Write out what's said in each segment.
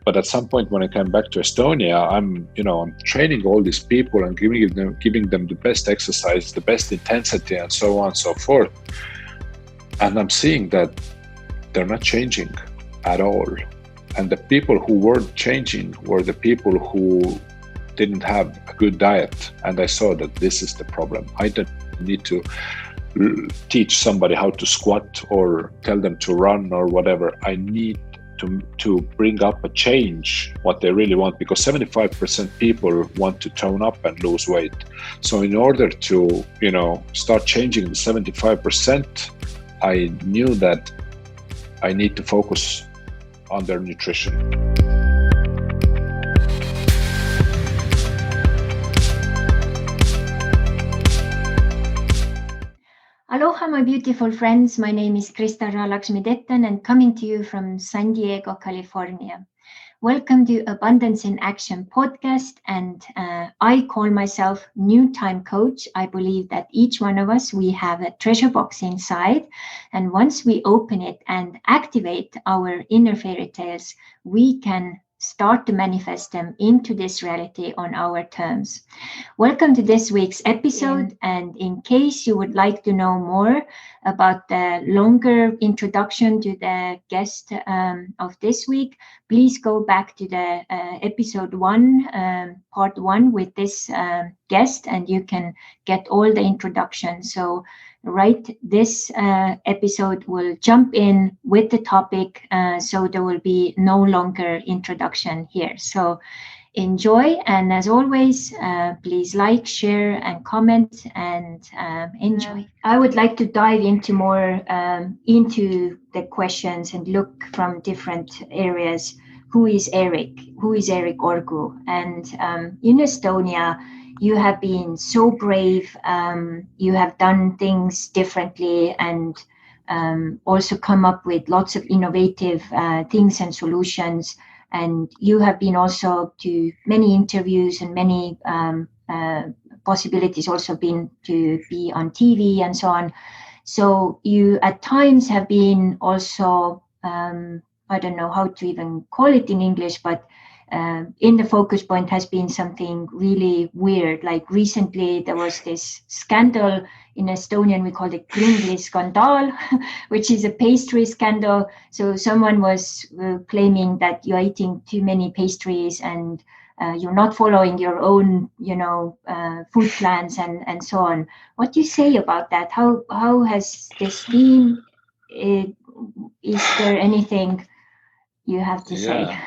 But at some point when I came back to Estonia, I'm training all these people and giving them the best exercise, the best intensity, and so on and so forth. And I'm seeing that they're not changing at all. And the people who weren't changing were the people who didn't have a good diet. And I saw that this is the problem. I don't need to teach somebody how to squat or tell them to run or whatever. I need to bring up a change, what they really want, because 75% people want to tone up and lose weight. So in order to, start changing the 75%, I knew that I need to focus on their nutrition. Aloha, my beautiful friends. My name is Krista Ralaxmidetan and coming to you from San Diego, California. Welcome to Abundance in Action podcast. And I call myself New Time Coach. I believe that each one of us, we have a treasure box inside. And once we open it and activate our inner fairy tales, we can start to manifest them into this reality on our terms. Welcome to this week's episode. And in case you would like to know more about the longer introduction to the guest of this week, please go back to the episode 1, part 1 with this guest, and you can get all the introduction. So this episode will jump in with the topic, so there will be no longer introduction here. So enjoy, and as always, please like, share, and comment, and enjoy. I would like to dive into more into the questions and look from different areas. Who is Erik? Who is Erik Orgu? And in Estonia, you have been so brave. You have done things differently and also come up with lots of innovative things and solutions. And you have been also to many interviews and many possibilities, also been to be on TV and so on. So you at times have been also, I don't know how to even call it in English, but in the focus point has been something really weird. Like recently there was this scandal in Estonian, we call it kringli skandal, which is a pastry scandal. So someone was claiming that you're eating too many pastries and you're not following your own, food plans and so on. What do you say about that? How has this been? Is there anything you have to say?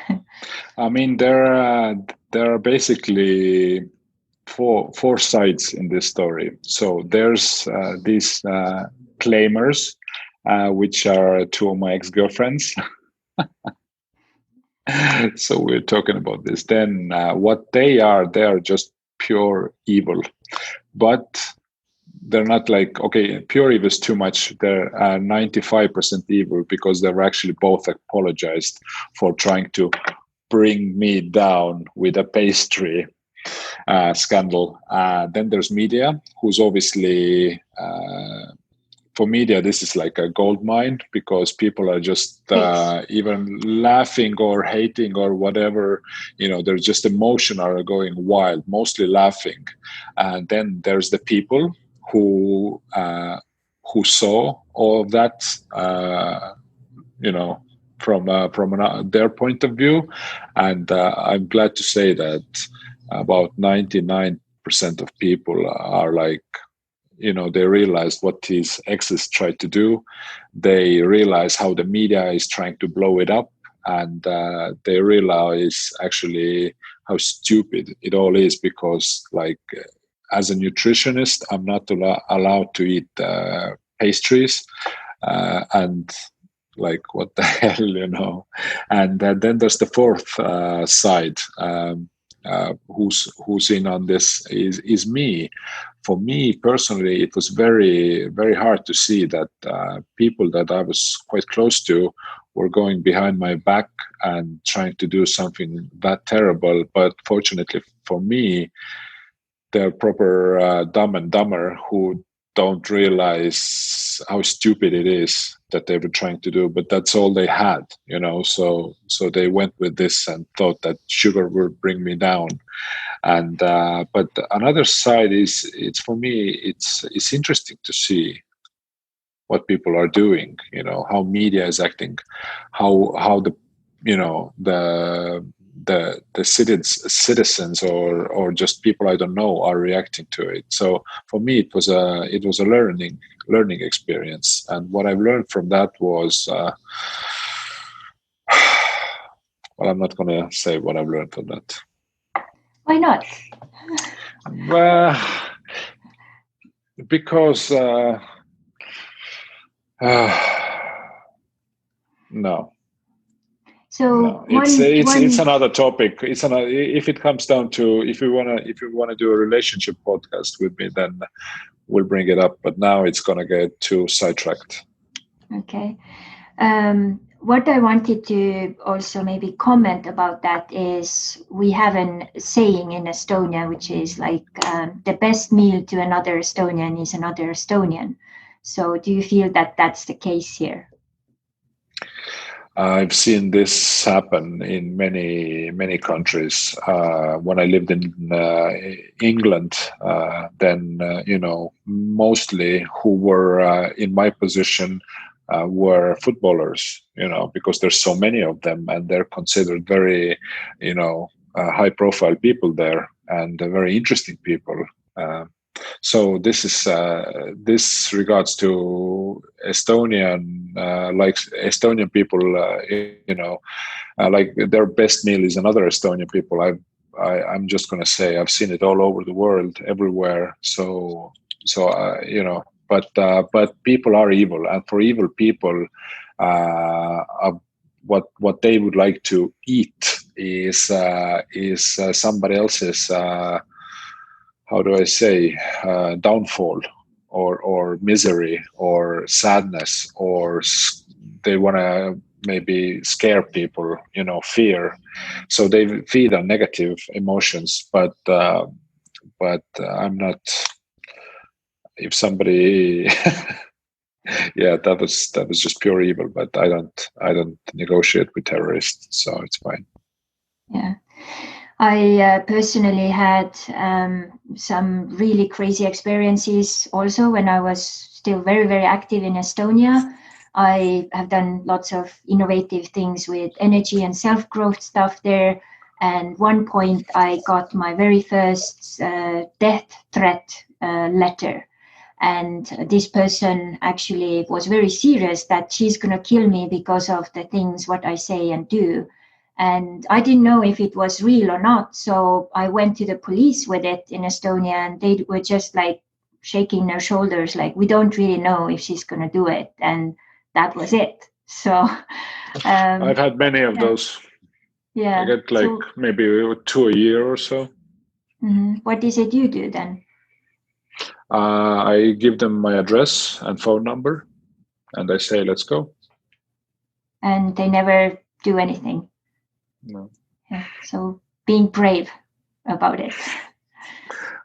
I mean, there are basically four sides in this story. So there's these claimers, which are two of my ex-girlfriends. So we're talking about this. Then what they are just pure evil. But they're not like, okay, pure evil is too much. They're 95% evil because they were actually both apologized for trying to bring me down with a pastry scandal. Then there's media, who's obviously, for media, this is like a gold mine because people are just even laughing or hating or whatever, there's just emotion are going wild, mostly laughing. And then there's the people who saw all of that, from their point of view. And I'm glad to say that about 99% of people are like, they realized what his exes tried to do. They realize how the media is trying to blow it up. And they realize actually how stupid it all is because, like, as a nutritionist, I'm not allowed to eat pastries. And like, what the hell, And then there's the fourth side, who's in on this is me. For me personally, it was very, very hard to see that people that I was quite close to were going behind my back and trying to do something that terrible. But fortunately for me, they're proper Dumb and Dumber who don't realize how stupid it is that they were trying to do, but that's all they had, so they went with this and thought that sugar would bring me down. And but another side is, it's for me, it's interesting to see what people are doing, how media is acting, how the the citizens or just people I don't know are reacting to it. So for me, it was a learning experience, and what I've learned from that was well, I'm not going to say what I've learned from that. Why not? Well, because no. So no, it's another topic. If it comes down to, if you wanna do a relationship podcast with me, then we'll bring it up. But now it's gonna get too sidetracked. Okay. What I wanted to also maybe comment about that is, we have a saying in Estonia, which is like, the best meal to another Estonian is another Estonian. So do you feel that that's the case here? I've seen this happen in many countries. When I lived in England, then mostly who were in my position were footballers, because there's so many of them, and they're considered very, high-profile people there, and very interesting people. So this is this regards to Estonian, like Estonian people, like their best meal is another Estonian people. I'm just going to say I've seen it all over the world, everywhere. So but people are evil, and for evil people, what they would like to eat is somebody else's. How do I say, downfall or misery or sadness, or they want to maybe scare people, fear. So they feed on negative emotions, but I'm not. If somebody, yeah, that was just pure evil. But I don't negotiate with terrorists, so it's fine. Yeah. I personally had some really crazy experiences also when I was still very, very active in Estonia. I have done lots of innovative things with energy and self-growth stuff there. And one point I got my very first death threat letter. And this person actually was very serious that she's going to kill me because of the things what I say and do. And I didn't know if it was real or not. So I went to the police with it in Estonia, and they were just like shaking their shoulders, like, we don't really know if she's going to do it. And that was it. So I've had many of those. Yeah. I get like maybe 2 a year or so. Mm-hmm. What is it you do then? I give them my address and phone number, and I say, let's go. And they never do anything? No. Yeah, so being brave about it.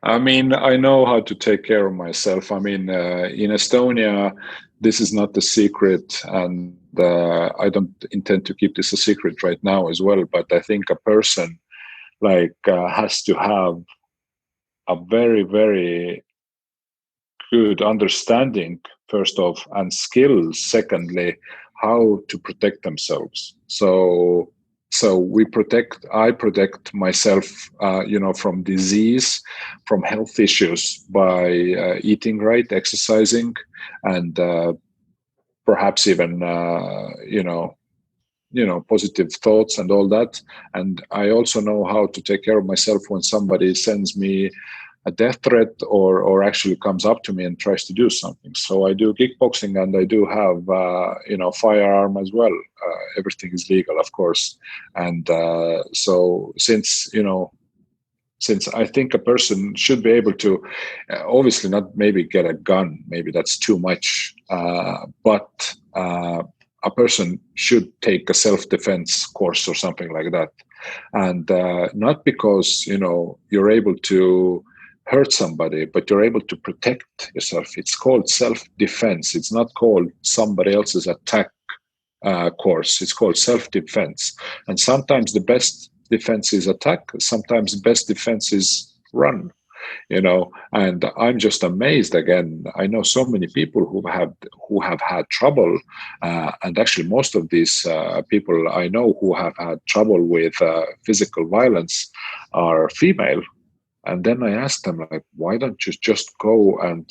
I mean, I know how to take care of myself. I mean, in Estonia, this is not a secret, and I don't intend to keep this a secret right now as well. But I think a person has to have a very, very good understanding, first off, and skills, secondly, how to protect themselves. So I protect myself, from disease, from health issues by eating right, exercising, and perhaps even positive thoughts and all that. And I also know how to take care of myself when somebody sends me a death threat or actually comes up to me and tries to do something. So I do kickboxing, and I do have firearm as well. Everything is legal, of course. And so since I think a person should be able to, obviously not maybe get a gun, maybe that's too much, but a person should take a self-defense course or something like that. And not because you're able to hurt somebody, but you're able to protect yourself. It's called self-defense. It's not called somebody else's attack course. It's called self-defense. And sometimes the best defense is attack. Sometimes the best defense is run. And I'm just amazed. Again, I know so many people who have had trouble, and actually most of these people I know who have had trouble with physical violence are female. And then I asked them, like, why don't you just go and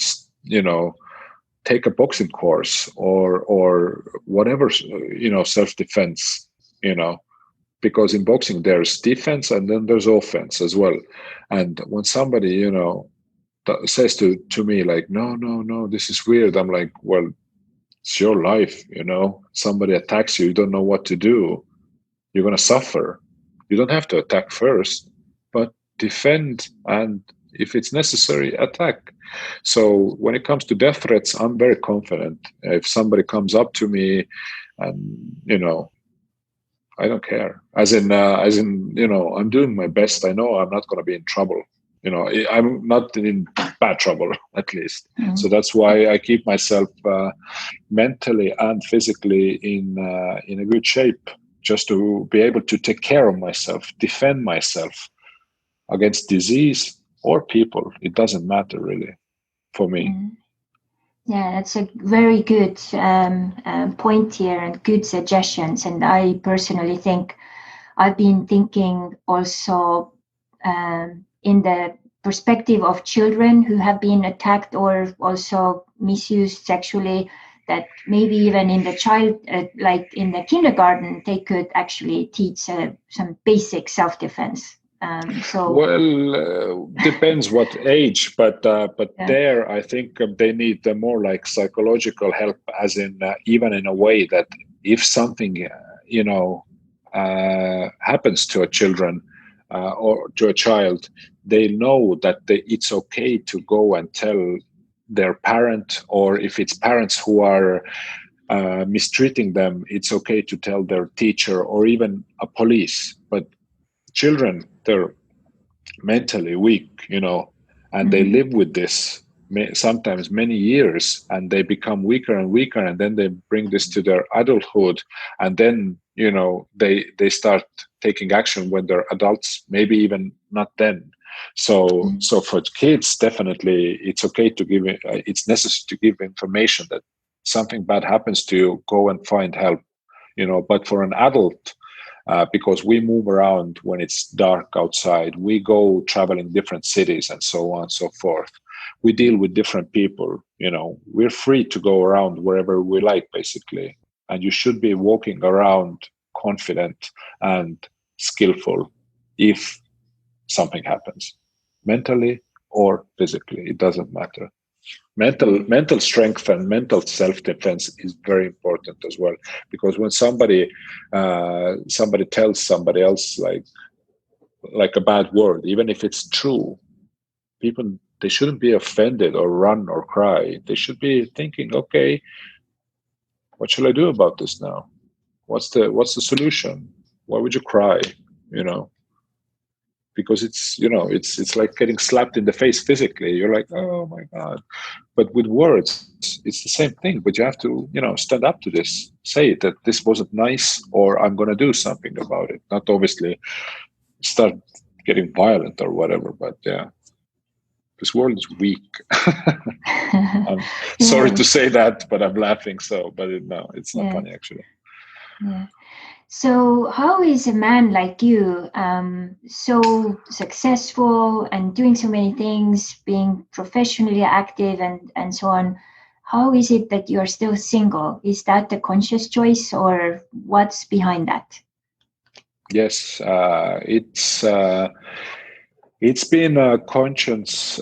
take a boxing course or whatever, self-defense, because in boxing there's defense and then there's offense as well. And when somebody says to me like, no, this is weird, I'm like, well, it's your life. Somebody attacks you, you don't know what to do, you're going to suffer. You don't have to attack first, but defend, and if it's necessary, attack. So when it comes to death threats, I'm very confident. If somebody comes up to me and I don't care. As in, I'm doing my best. I know I'm not going to be in trouble. I'm not in bad trouble, at least. Mm-hmm. So that's why I keep myself mentally and physically in a good shape, just to be able to take care of myself, defend myself against disease or people. It doesn't matter really for me. Mm-hmm. Yeah, that's a very good point here and good suggestions. And I personally think I've been thinking also in the perspective of children who have been attacked or also misused sexually, that maybe even in the child, like in the kindergarten, they could actually teach some basic self-defense. Depends what age, but Yeah. there I think they need more like psychological help, as in even in a way that if something happens to a children or to a child, they know that it's okay to go and tell their parent, or if it's parents who are mistreating them, it's okay to tell their teacher or even a police. But children, they're mentally weak, and they live with this sometimes many years, and they become weaker and weaker, and then they bring this to their adulthood, and then they start taking action when they're adults, maybe even not then. So for kids, definitely it's okay to give it's necessary to give information that something bad happens to you, go and find help. But for an adult, because we move around when it's dark outside, we go traveling different cities and so on and so forth. We deal with different people. We're free to go around wherever we like, basically. And you should be walking around confident and skillful if something happens, mentally or physically. It doesn't matter. Mental strength and mental self-defense is very important as well, because when somebody tells somebody else like a bad word, even if it's true, people, they shouldn't be offended or run or cry. They should be thinking, okay, what should I do about this now? What's the solution? Why would you cry? Because it's like getting slapped in the face physically. You're like, oh my God. But with words, it's the same thing. But you have to, stand up to this, say that this wasn't nice, or I'm going to do something about it. Not obviously start getting violent or whatever. But yeah, this world is weak. I'm sorry to say that, but I'm laughing. But no, it's not funny actually. Yeah. So how is a man like you so successful and doing so many things, being professionally active and so on? How is it that you're still single? Is that a conscious choice, or what's behind that? Yes, it's been a conscious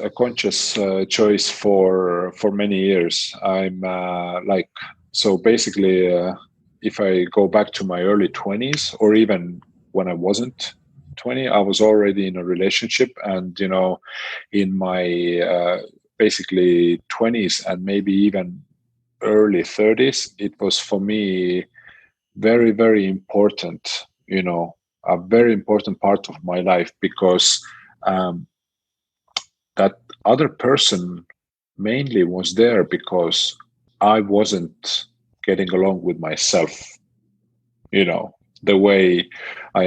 choice for many years. I'm so basically, if I go back to my early 20s, or even when I wasn't 20, I was already in a relationship, and in my basically 20s and maybe even early 30s, it was for me very, very important, a very important part of my life, because that other person mainly was there because I wasn't getting along with myself, the way I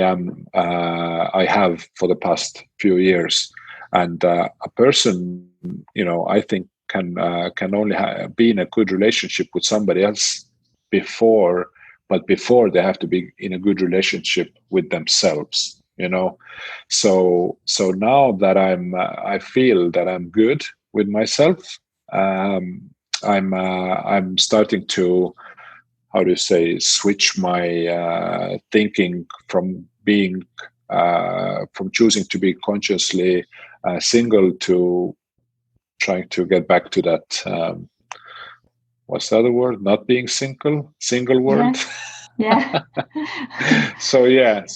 have for the past few years. And a person, I think can only be in a good relationship with somebody else before they have to be in a good relationship with themselves. So now that I feel that I'm good with myself, I'm starting to, how do you say, switch my thinking from being from choosing to be consciously single to trying to get back to that what's the other word, not being single word. Yeah. So I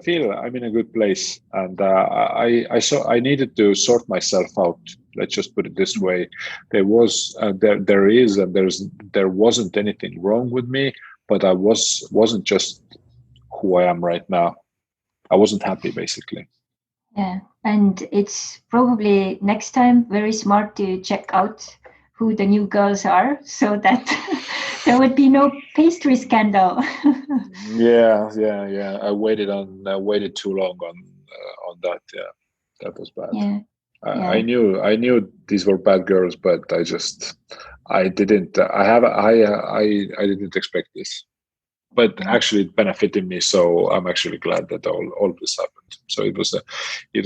feel I'm in a good place, and I needed to sort myself out. Let's just put it this way: there wasn't anything wrong with me, but I wasn't just who I am right now. I wasn't happy, basically. Yeah, and it's probably next time very smart to check out who the new girls are, so that there would be no pastry scandal. Yeah. I waited too long on that. Yeah, that was bad. Yeah. I knew these were bad girls, but I didn't I didn't expect this. But actually, it benefited me, so I'm actually glad that all this happened. So it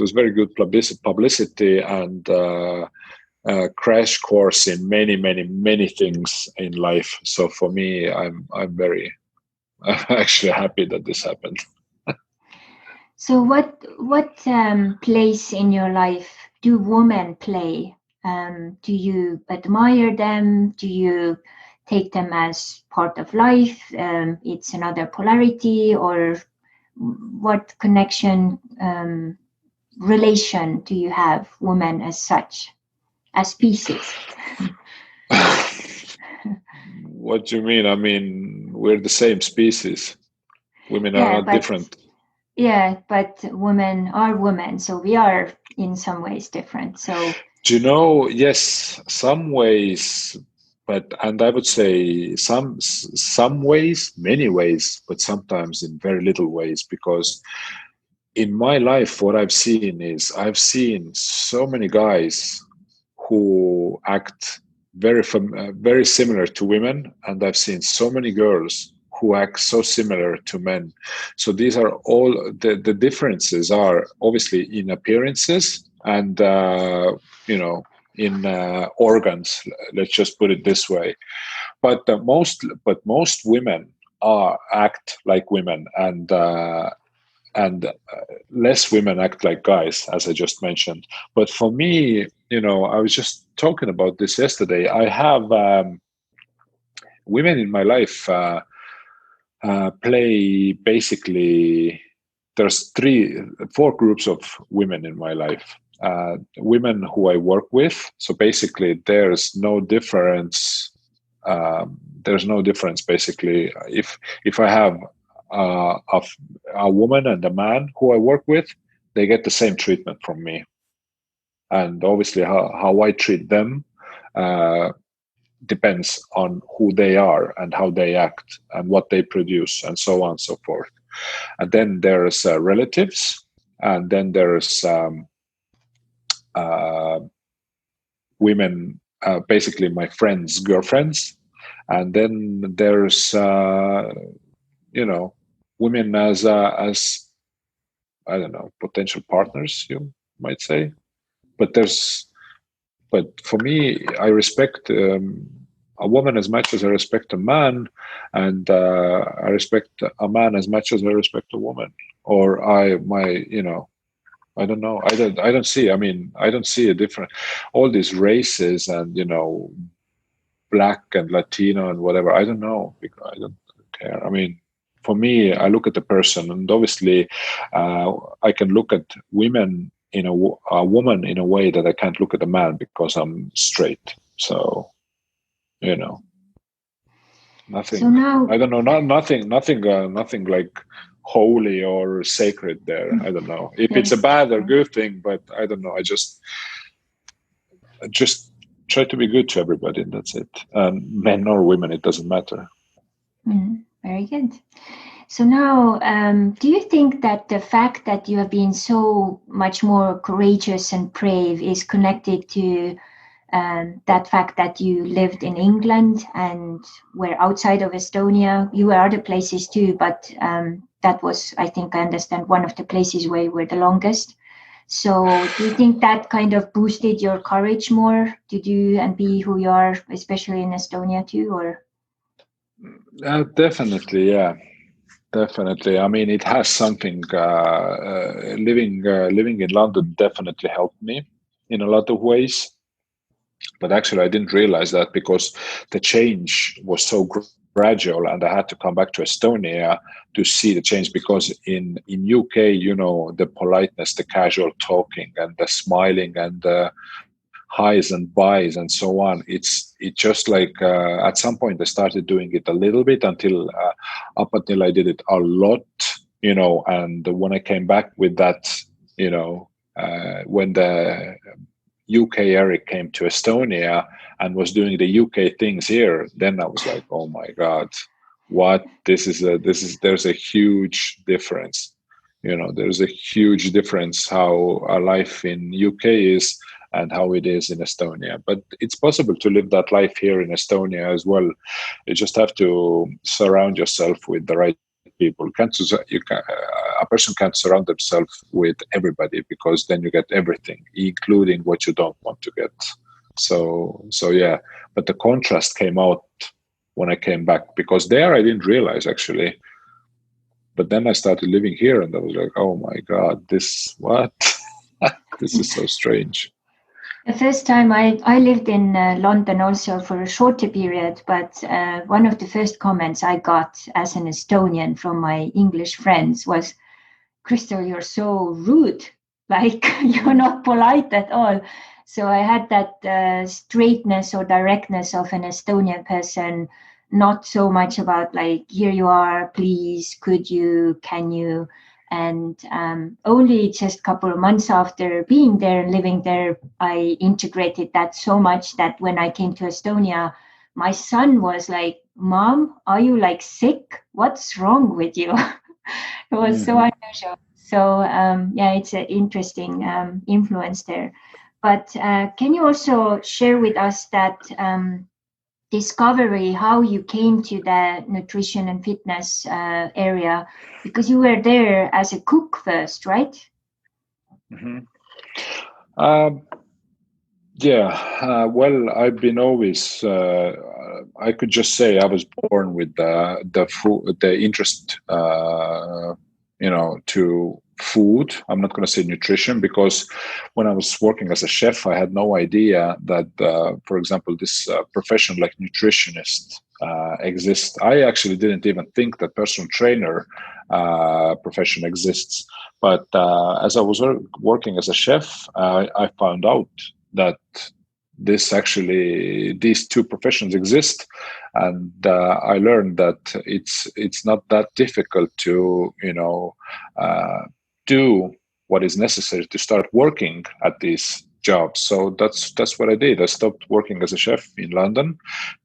was very good publicity and crash course in many things in life. So for me, I'm actually happy that this happened. So what place in your life do women play? Do you admire them? Do you take them as part of life? It's another polarity, or what connection, relation do you have women as such, as species? What do you mean? I mean, we're the same species. Women are not different. Yeah, but women are women, so we are in some ways different. So do you know? Yes, some ways, and I would say some ways, many ways, but sometimes in very little ways. Because in my life, what I've seen is I've seen so many guys who act very similar to women, and I've seen so many girls who act so similar to men. So these are all the differences are obviously in appearances and in organs. Let's just put it this way. But most women act like women, and less women act like guys, as I just mentioned. But for me, I was just talking about this yesterday. I have women in my life play basically. There's 4 groups of women in my life. Women who I work with. So basically, there's no difference. There's no difference basically if I have a woman and a man who I work with, they get the same treatment from me. And obviously how I treat them depends on who they are and how they act and what they produce and so on and so forth. And then there's relatives, and then there's women, basically my friends' girlfriends. And then there's women as I don't know, potential partners, you might say. But for me, I respect a woman as much as I respect a man, and I respect a man as much as I respect a woman. Or I don't know. I don't see. I mean, I don't see a different. All these races and black and Latino and whatever. I don't know, because I don't care. I mean, for me, I look at the person, and obviously, I can look at women in a woman in a way that I can't look at a man because I'm straight. So, nothing. So now, I don't know. Nothing like holy or sacred there. I don't know if it's a bad or good thing, but I don't know. I just just try to be good to everybody, and that's it. Men or women, it doesn't matter. Very good. So now, do you think that the fact that you have been so much more courageous and brave is connected to that fact that you lived in England and were outside of Estonia? You were other places too, but that was, I think I understand, one of the places where you were the longest. So do you think that kind of boosted your courage more to do and be who you are, especially in Estonia too, or? Definitely, yeah. Definitely. I mean, it has something. Living in London definitely helped me in a lot of ways. But actually, I didn't realize that because the change was so gradual, and I had to come back to Estonia to see the change. Because in UK, the politeness, the casual talking, and the smiling, and the highs and buys and so on. It just like at some point I started doing it a little bit until up until I did it a lot, and when I came back with that, when the UK Eric came to Estonia and was doing the UK things here, then I was like, oh my God, what there's a huge difference. There's a huge difference how a life in UK is and how it is in Estonia. But it's possible to live that life here in Estonia as well. You just have to surround yourself with the right people. A person can't surround themselves with everybody, because then you get everything, including what you don't want to get. So yeah, but the contrast came out when I came back, because there I didn't realize actually. But then I started living here and I was like, oh my God, this is so strange. The first time I lived in London also for a shorter period, but one of the first comments I got as an Estonian from my English friends was, Crystal, you're so rude, like you're not polite at all. So I had that straightness or directness of an Estonian person, not so much about like, here you are, please, could you, can you? And only just a couple of months after being there and living there, I integrated that so much that when I came to Estonia, my son was like, Mom, are you like sick? What's wrong with you? It was so unusual. So yeah, it's an interesting influence there. But can you also share with us that discovery, how you came to the nutrition and fitness area, because you were there as a cook first, right? Mm-hmm. Well, I've been always. I could just say I was born with the interest, to food. I'm not going to say nutrition, because when I was working as a chef, I had no idea that, for example, this profession like nutritionist exists. I actually didn't even think that personal trainer profession exists. But as I was working as a chef, I found out that these two professions exist, and I learned that it's not that difficult to do what is necessary to start working at these jobs. So that's what I did. I stopped working as a chef in London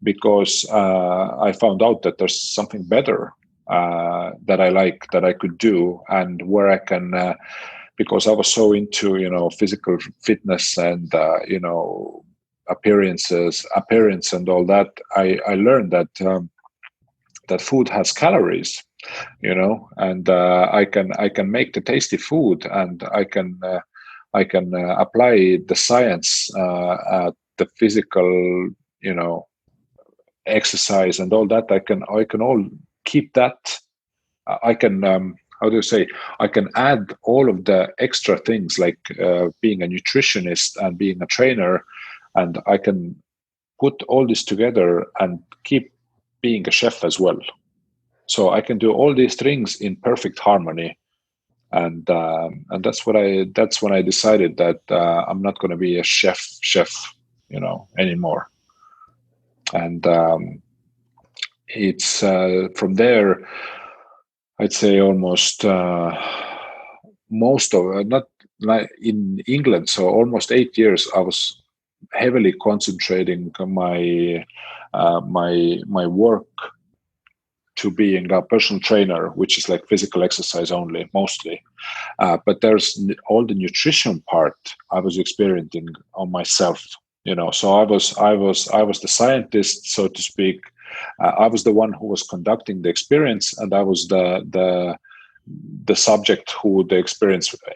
because I found out that there's something better that I like, that I could do, and where I can because I was so into physical fitness and appearance and all that. I learned that that food has calories, and I can make the tasty food, and I can apply the science at the physical exercise and all that. I can all keep that. I can how do you say, I can add all of the extra things like being a nutritionist and being a trainer, and I can put all this together and keep being a chef as well. So I can do all these things in perfect harmony, and that's when I decided that I'm not going to be a chef anymore. And it's from there, I'd say almost most of not like in England. So almost 8 years I was heavily concentrating my work to being a personal trainer, which is like physical exercise only, mostly. But there's all the nutrition part I was experiencing on myself. So I was the scientist, so to speak. I was the one who was conducting the experience, and I was the subject who the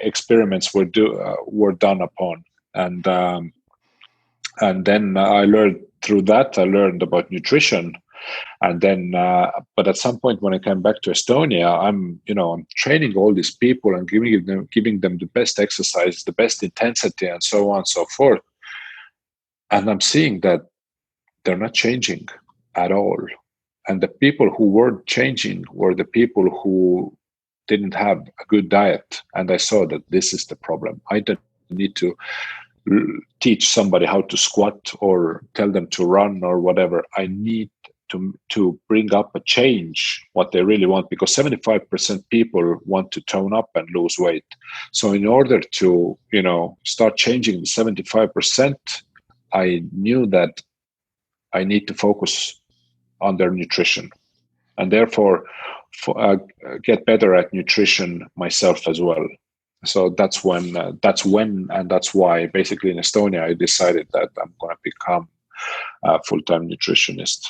experiments were done upon. And then I learned through that. I learned about nutrition. And then, but at some point when I came back to Estonia, I'm training all these people and giving them the best exercise, the best intensity, and so on and so forth. And I'm seeing that they're not changing at all. And the people who were changing were the people who didn't have a good diet. And I saw that this is the problem. I don't need to teach somebody how to squat or tell them to run or whatever. I need to bring up a change, what they really want, because 75% people want to tone up and lose weight. So in order to, start changing the 75%, I knew that I need to focus on their nutrition, and therefore get better at nutrition myself as well. So that's when, and that's why basically in Estonia, I decided that I'm going to become a full-time nutritionist.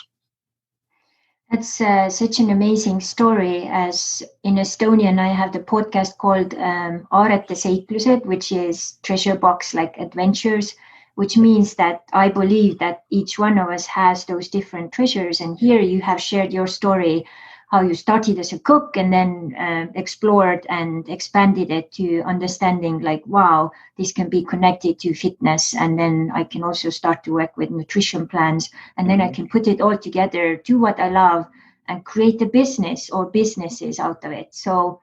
That's such an amazing story. As in Estonian, I have the podcast called Aarete seiklused, which is treasure box like adventures, which means that I believe that each one of us has those different treasures. And here you have shared your story, how you started as a cook and then explored and expanded it to understanding like, wow, this can be connected to fitness. And then I can also start to work with nutrition plans. And then I can put it all together, do what I love, and create a business or businesses out of it. So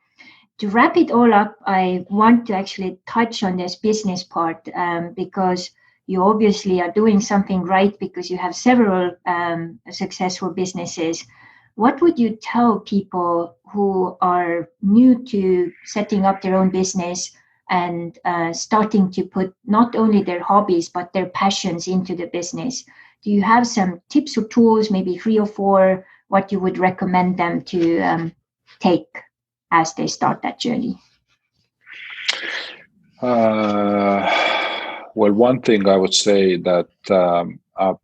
to wrap it all up, I want to actually touch on this business part because you obviously are doing something right because you have several successful businesses. What would you tell people who are new to setting up their own business and starting to put not only their hobbies, but their passions into the business? Do you have some tips or tools, maybe 3 or 4, what you would recommend them to take as they start that journey? Well, one thing I would say that a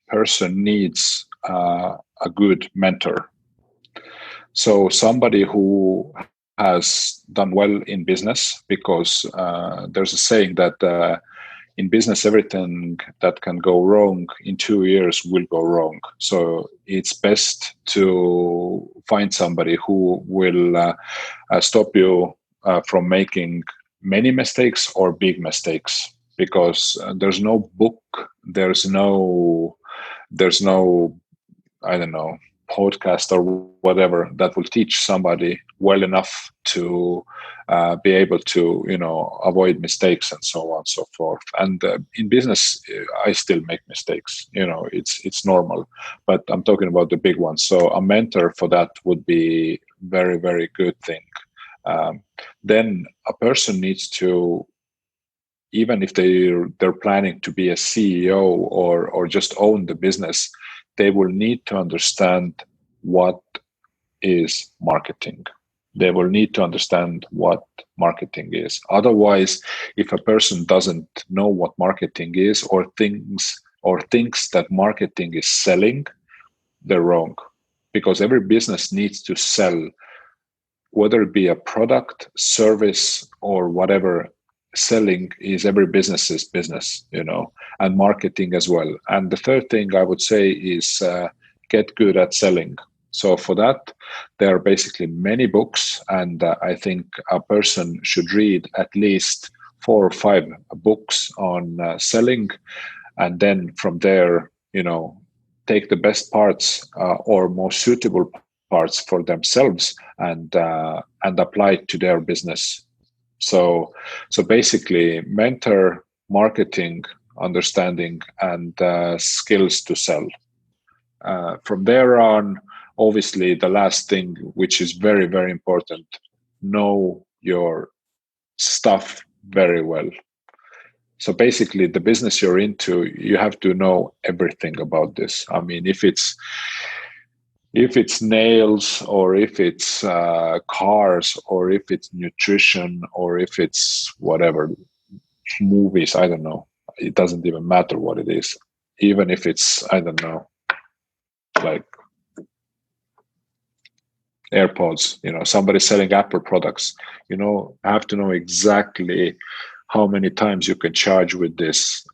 person needs a good mentor. So somebody who has done well in business, because there's a saying that in business, everything that can go wrong in 2 years will go wrong. So it's best to find somebody who will stop you from making many mistakes or big mistakes, because there's no book, there's no I don't know, podcast or whatever that will teach somebody well enough to be able to avoid mistakes and so on and so forth. And in business, I still make mistakes. It's normal, but I'm talking about the big ones. So a mentor for that would be very, very good thing. Then a person needs to, even if they're planning to be a CEO or just own the business, they will need to understand what is marketing. They will need to understand what marketing is. Otherwise, if a person doesn't know what marketing is or thinks that marketing is selling, they're wrong. Because every business needs to sell, whether it be a product, service, or whatever. Selling is every business's business, and marketing as well. And the third thing I would say is get good at selling. So for that, there are basically many books, and I think a person should read at least 4 or 5 books on selling, and then from there, take the best parts or most suitable parts for themselves and apply it to their business. So basically, mentor, marketing, understanding, and skills to sell. From there on, obviously, the last thing, which is very, very important, know your stuff very well. So basically, the business you're into, you have to know everything about this. I mean, if it's nails, or if it's cars, or if it's nutrition, or if it's whatever, movies, I don't know. It doesn't even matter what it is. Even if it's, I don't know, like AirPods, somebody selling Apple products, I have to know exactly how many times you can charge with this,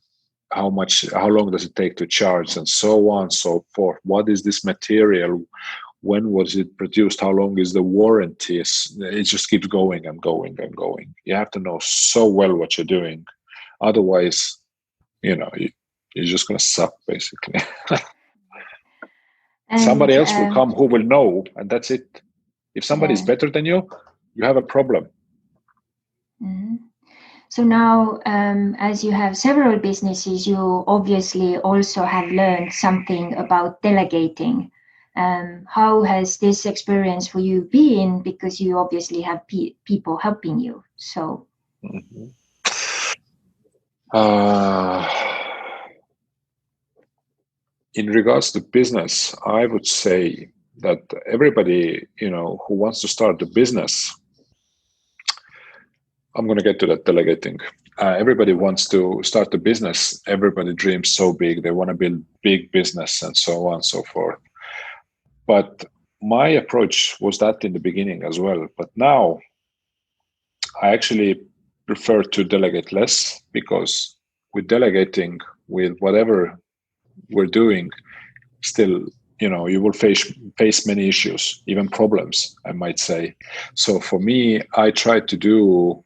how long does it take to charge, and so on and so forth. What is this material? When was it produced? How long is the warranty? It just keeps going and going and going. You have to know so well what you're doing. Otherwise, you're just going to suck, basically. And somebody else will come who will know, and that's it. If somebody is better than you, you have a problem. Mm-hmm. So now, as you have several businesses, you obviously also have learned something about delegating. How has this experience for you been? Because you obviously have people helping you. So, in regards to business, I would say that everybody, who wants to start a business, I'm going to get to that delegating. Everybody wants to start a business. Everybody dreams so big. They want to build big business and so on and so forth. But my approach was that in the beginning as well. But now I actually prefer to delegate less, because with delegating, with whatever we're doing, still, you will face many issues, even problems, I might say. So for me, I try to do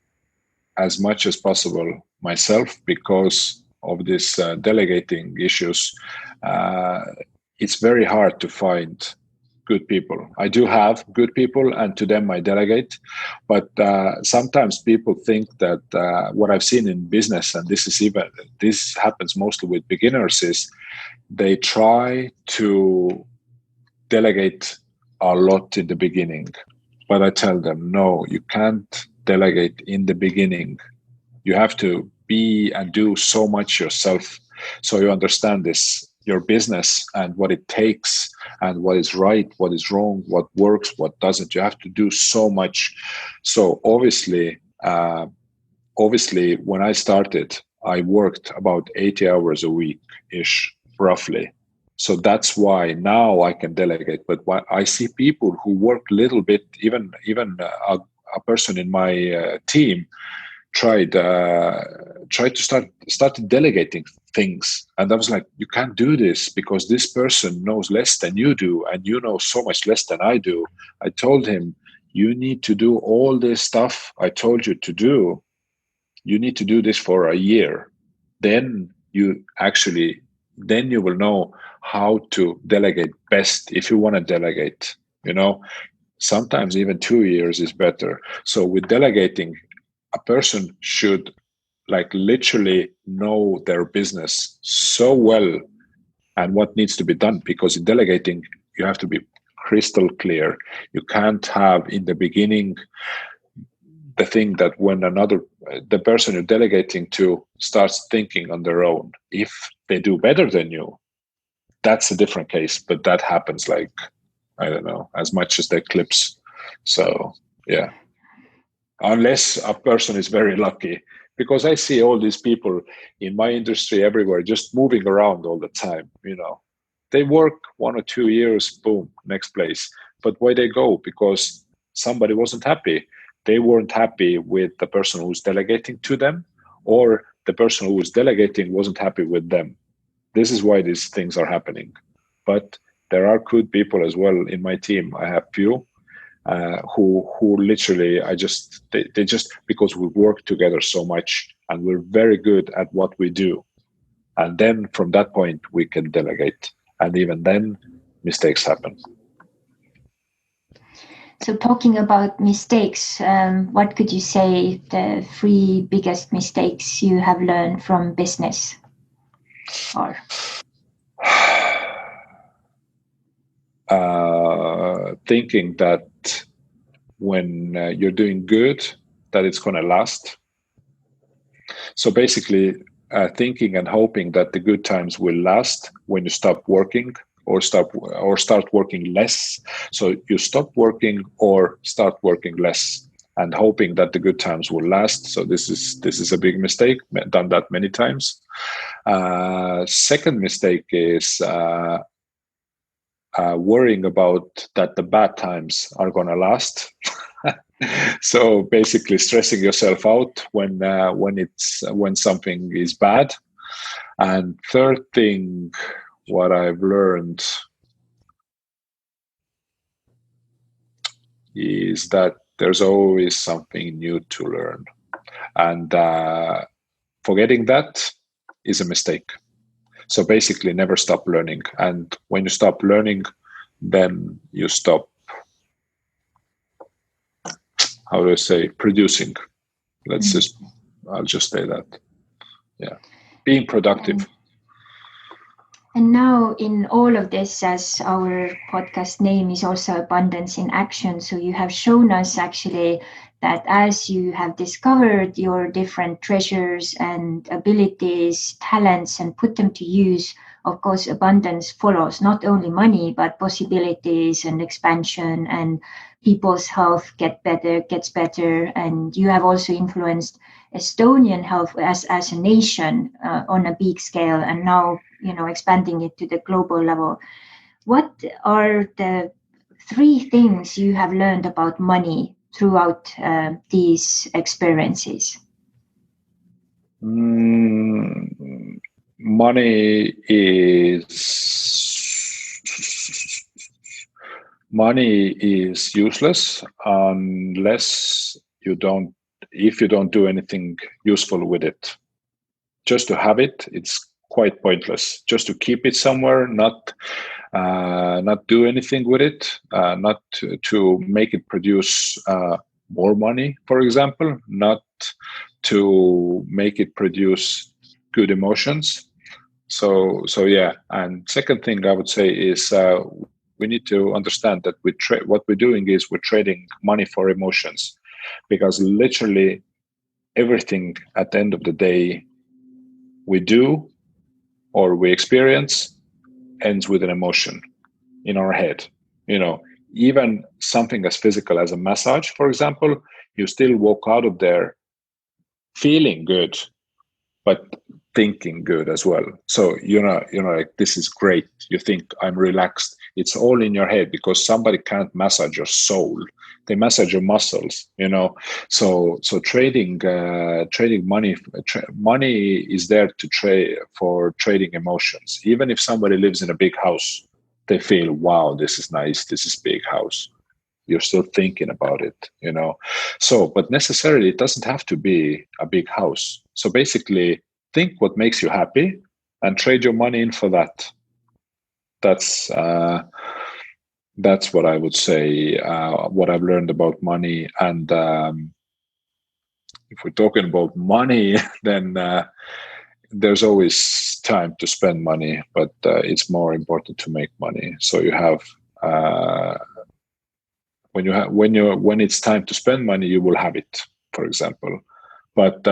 as much as possible myself, because of this delegating issues. It's very hard to find good people. I do have good people, and to them I delegate. But sometimes people think that what I've seen in business, and this happens mostly with beginners, is they try to delegate a lot in the beginning. But I tell them, no, you can't delegate in the beginning. You have to be and do so much yourself, so you understand your business and what it takes, and what is right, what is wrong, what works, what doesn't. You have to do so much. So obviously, when I started, I worked about 80 hours a week ish, roughly. So that's why now I can delegate. But I see people who work a little bit, even a person in my team tried to start delegating things, and I was like, you can't do this, because this person knows less than you do, and you know so much less than I do. I told him, you need to do all this stuff I told you to do. You need to do this for a year. Then you will know how to delegate best. If you want to delegate, sometimes even 2 years is better. So with delegating, a person should literally know their business so well and what needs to be done, because in delegating, you have to be crystal clear. You can't have in the beginning the thing that when the person you're delegating to starts thinking on their own, if they do better than you, that's a different case. But that happens I don't know, as much as the eclipse. So yeah, unless a person is very lucky, because I see all these people in my industry everywhere just moving around all the time. They work 1 or 2 years, boom, next place. But why they go? Because somebody wasn't happy. They weren't happy with the person who's delegating to them, or the person who was delegating wasn't happy with them. This is why these things are happening. But there are good people as well in my team. I have few who literally they just, because we work together so much and we're very good at what we do, and then from that point we can delegate, and even then mistakes happen. So talking about mistakes, what could you say the 3 biggest mistakes you have learned from business are? Thinking that when you're doing good, that it's going to last. So basically, thinking and hoping that the good times will last when you stop working or start working less. So you stop working or start working less, and hoping that the good times will last. So this is a big mistake. Done that many times. Second mistake is worrying about that the bad times are going to last. So basically stressing yourself out when something is bad. And third thing, what I've learned is that there's always something new to learn, and forgetting that is a mistake. So basically never stop learning, and when you stop learning, then you stop, how do I say, producing. I'll just say that. Yeah. Being productive. And now in all of this, as our podcast name is also Abundance in Action, so you have shown us actually that as you have discovered your different treasures and abilities, talents, and put them to use, of course, abundance follows, not only money, but possibilities and expansion, and people's health gets better. And you have also influenced Estonian health as a nation on a big scale, and now, expanding it to the global level. What are the 3 things you have learned about money throughout these experiences? Money is useless unless if you don't do anything useful with it. Just to have it, it's quite pointless. Just to keep it somewhere, not do anything with it, not to make it produce more money, for example, not to make it produce good emotions. So yeah. And second thing I would say is we need to understand that what we're doing is we're trading money for emotions, because literally everything at the end of the day we do or we experience ends with an emotion in our head. Even something as physical as a massage, for example, you still walk out of there feeling good, but thinking good as well. So like, this is great. You think, I'm relaxed. It's all in your head, because somebody can't massage your soul. They massage your muscles. So trading money. Money is there to trade for trading emotions. Even if somebody lives in a big house, they feel, wow, this is nice. This is big house. You're still thinking about it. So, but necessarily it doesn't have to be a big house. So basically, think what makes you happy and trade your money in for that. That's what I would say, what I've learned about money. And if we're talking about money, then there's always time to spend money, but it's more important to make money. So you have when it's time to spend money, you will have it, for example. But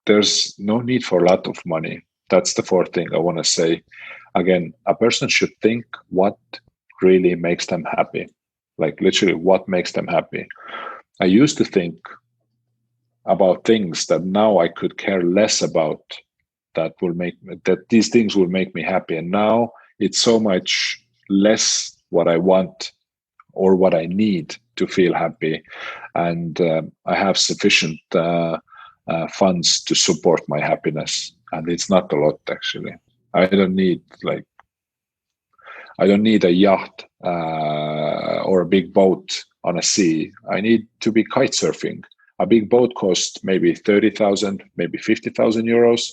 there's no need for a lot of money. That's the fourth thing I want to say. Again, a person should think what really makes them happy. Like literally what makes them happy. I used to think about things that now I could care less about, that these things will make me happy. And now it's so much less what I want or what I need to feel happy. And I have sufficient funds to support my happiness. And it's not a lot, actually. I don't need a yacht or a big boat on a sea. I need to be kite surfing. A big boat costs maybe 30,000, maybe 50,000 euros.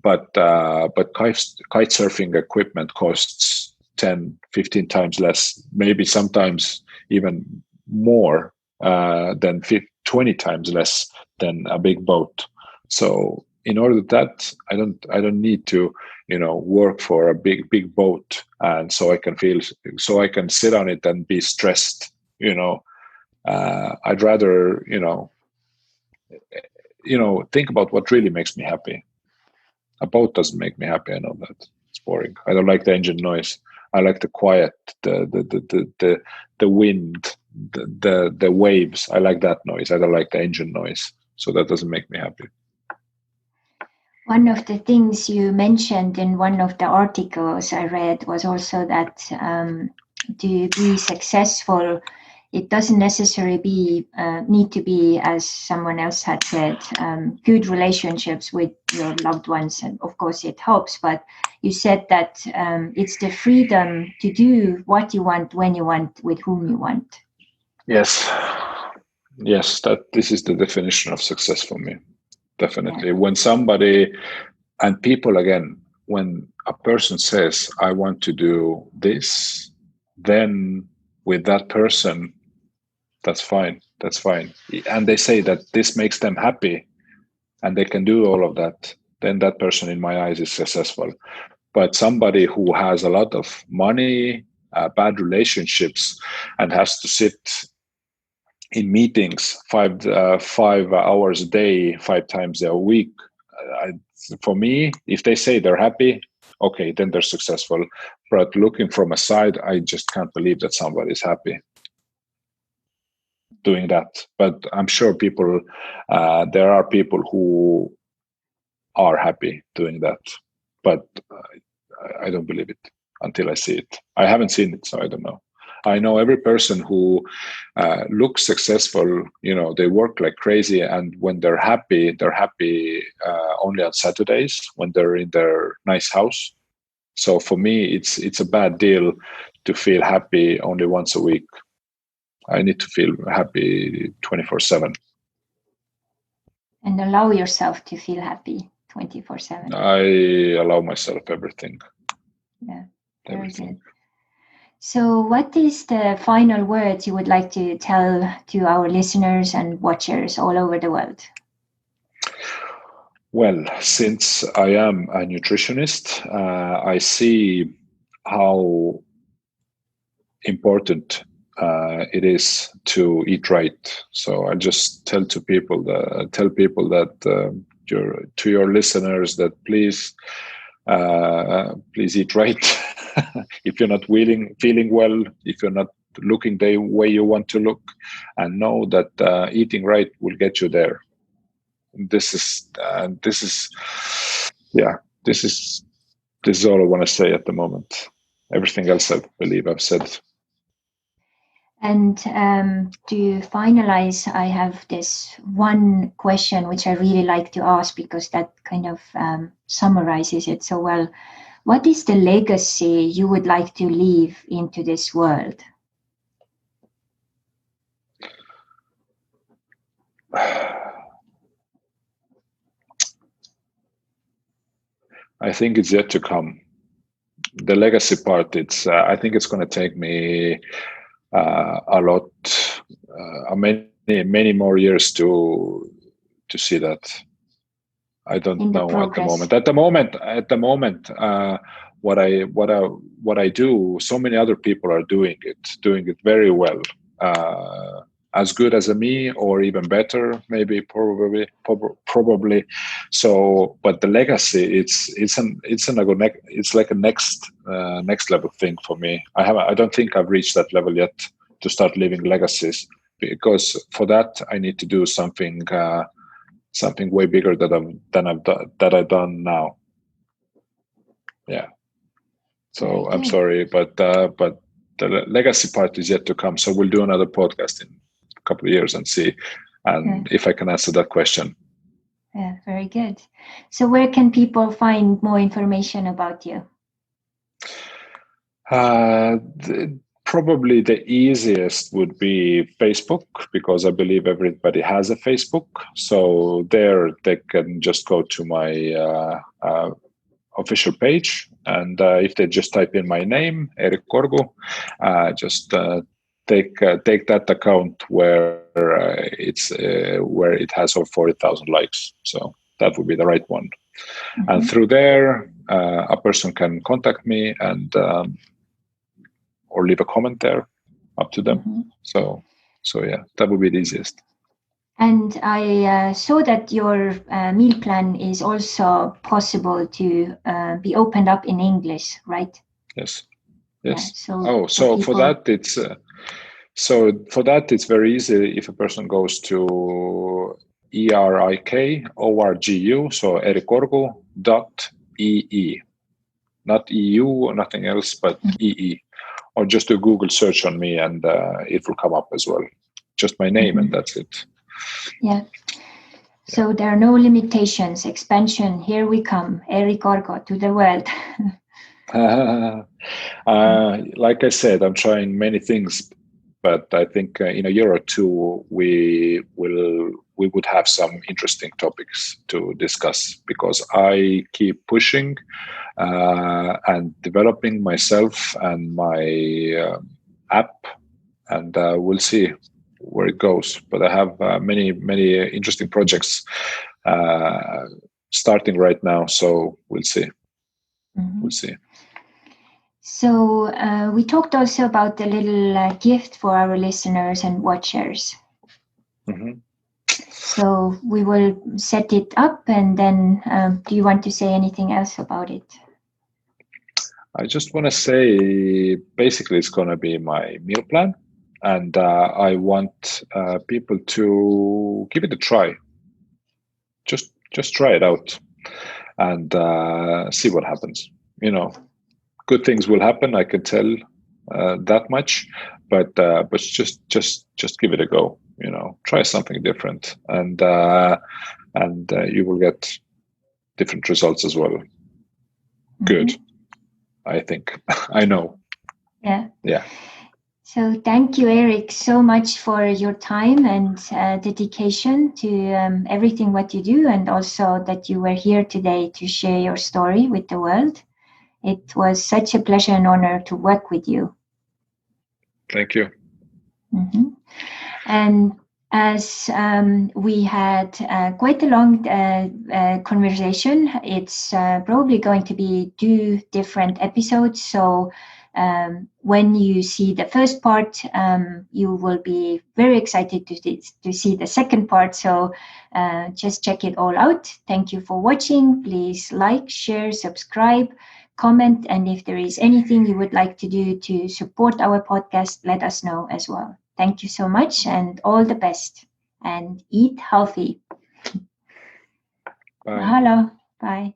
But kite surfing equipment costs 10, 15 times less, maybe sometimes even more than 20 times less than a big boat. So in order that I don't need to work for a big boat, and so I can sit on it and be stressed. I'd rather think about what really makes me happy. A boat doesn't make me happy. I know that it's boring. I don't like the engine noise. I like the quiet, the wind, the waves. I like that noise. I don't like the engine noise. So that doesn't make me happy. One of the things you mentioned in one of the articles I read was also that to be successful, it doesn't necessarily need to be, as someone else had said, good relationships with your loved ones. And of course it helps, but you said that it's the freedom to do what you want, when you want, with whom you want. Yes, this is the definition of success for me. Definitely. Yeah. When somebody, and people, again, when a person says, I want to do this, then with that person, that's fine. And they say that this makes them happy and they can do all of that, then that person in my eyes is successful. But somebody who has a lot of money, bad relationships, and has to sit in meetings 5 hours a day, 5 times a week, for me, if they say they're happy, okay, then they're successful. But looking from a side, I just can't believe that somebody's happy doing that. But I'm sure there are people who are happy doing that. But I don't believe it until I see it. I haven't seen it, so I don't know. I know every person who looks successful, they work like crazy. And when they're happy only on Saturdays when they're in their nice house. So for me, it's a bad deal to feel happy only once a week. I need to feel happy 24/7. And allow yourself to feel happy 24/7. I allow myself everything. Yeah, everything. Good. So what is the final words you would like to tell to our listeners and watchers all over the world? Well, since I am a nutritionist, I see how important it is to eat right. So I just tell people that to your listeners that please eat right. If you're not feeling well, if you're not looking the way you want to look, and know that eating right will get you there. This is all I want to say at the moment. Everything else I believe I've said. And to finalize, I have this one question which I really like to ask because that kind of summarizes it so well. What is the legacy you would like to leave into this world? I think it's yet to come. The legacy part, I think it's going to take me a lot, many more years to see that. I don't know progress. At the moment, what I do, so many other people are doing it very well, as good as me, or even better, maybe, probably. So, but the legacy, it's like a next level thing for me. I don't think I've reached that level yet to start leaving legacies, because for that I need to do something way bigger than I've done now. Yeah. So I'm sorry, but the legacy part is yet to come. So we'll do another podcast in a couple of years and see, if I can answer that question. Yeah, very good. So where can people find more information about you? Probably the easiest would be Facebook, because I believe everybody has a Facebook. So there they can just go to my official page, and if they just type in my name, Erik Orgu, just take that account where where it has over 40,000 likes. So that would be the right one. Mm-hmm. And through there, a person can contact me and or leave a comment there, up to them. Mm-hmm. So yeah, that would be the easiest. And I saw that your meal plan is also possible to be opened up in English, right? Yes. Yeah, Yes. so For that it's very easy if a person goes to erikorgu, so erikorgu.ee, not EU, nothing else, but EE, or just a Google search on me and it will come up as well. Just my name and that's it. Yeah. So there are no limitations. Expansion. Here we come. Erik Orgu to the world. Like I said, I'm trying many things, but I think in a year or two we would have some interesting topics to discuss, because I keep pushing and developing myself and my app, and we'll see where it goes. But I have many interesting projects starting right now, so we'll see. We'll see. So we talked also about a little gift for our listeners and watchers. So we will set it up, and then do you want to say anything else about it? I just want to say, basically, it's going to be my meal plan, and I want people to give it a try. Just try it out and see what happens. Good things will happen. I can tell that much, but just give it a go. Try something different, and you will get different results as well. Good, I think. I know. Yeah. So thank you, Erik, so much for your time and dedication to everything what you do, and also that you were here today to share your story with the world. It was such a pleasure and honor to work with you. Thank you. And as we had quite a long conversation, it's probably going to be 2 different episodes. So when you see the first part, you will be very excited to see the second part. So just check it all out. Thank you for watching. Please like, share, subscribe, comment, and if there is anything you would like to do to support our podcast, let us know as well. Thank you so much, and all the best, and eat healthy. Bye. Mahalo. Bye.